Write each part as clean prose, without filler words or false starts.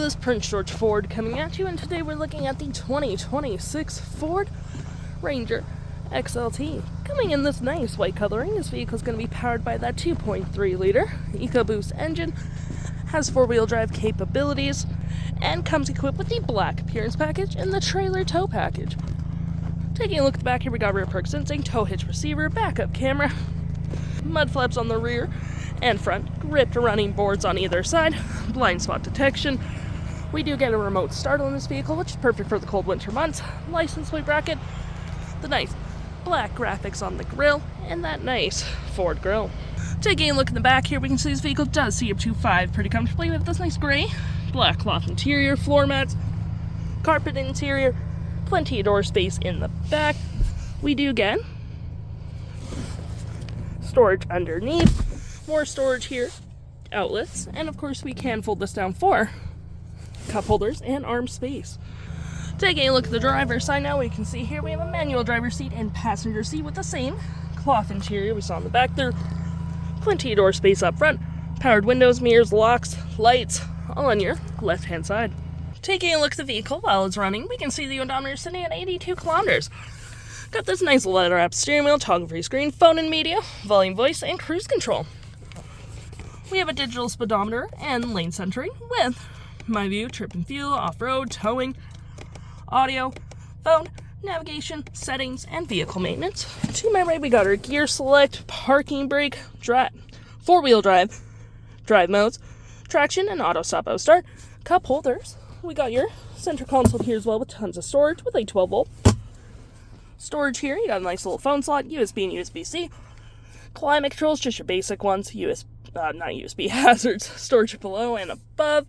this Prince George Ford coming at you, and today we're looking at the 2026 Ford Ranger XLT. Coming in this nice white coloring, this vehicle is going to be powered by that 2.3 liter EcoBoost engine, has four-wheel drive capabilities, and comes equipped with the black appearance package and the trailer tow package. Taking a look at the back here, we got rear park sensing, tow hitch receiver, backup camera, mud flaps on the rear and front, gripped running boards on either side, blind spot detection. We do get a remote start on this vehicle, which is perfect for the cold winter months. License plate bracket, the nice black graphics on the grille, and that nice Ford grille. Taking a look in the back here, we can see this vehicle does seat up to 5 pretty comfortably. We have this nice gray, black cloth interior, floor mats, carpet interior, plenty of door space in the back. We do get storage underneath, more storage here, outlets, and of course we can fold this down for cup holders and arm space. Taking a look at the driver's side now, we can see here we have a manual driver's seat and passenger seat with the same cloth interior we saw in the back there. Plenty of door space up front, powered windows, mirrors, locks, lights, all on your left-hand side. Taking a look at the vehicle while it's running, we can see the odometer sitting at 82 kilometers. Got this nice leather-wrapped steering wheel, toggle-free screen, phone and media, volume, voice, and cruise control. We have a digital speedometer and lane centering with My View, trip and fuel, off-road, towing, audio, phone, navigation, settings, and vehicle maintenance. To my right, we got our gear select, parking brake, four-wheel drive, drive modes, traction, and auto stop auto start, cup holders. We got your center console here as well with tons of storage with a 12-volt storage here. You got a nice little phone slot, USB and USB-C. Climate controls, just your basic ones, not USB hazards, storage below and above.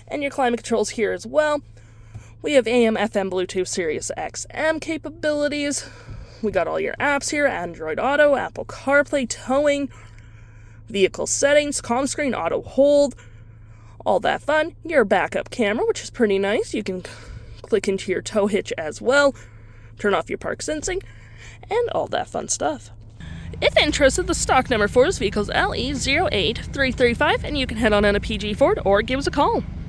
And your climate controls here as well. We have AM, FM, Bluetooth, SiriusXM capabilities. We got all your apps here, Android Auto, Apple CarPlay, towing, vehicle settings, comm screen, auto hold, all that fun. Your backup camera, which is pretty nice. You can click into your tow hitch as well, turn off your park sensing, and all that fun stuff. If interested, the stock number for this vehicle is LE08335, and you can head on in a PG Ford or give us a call.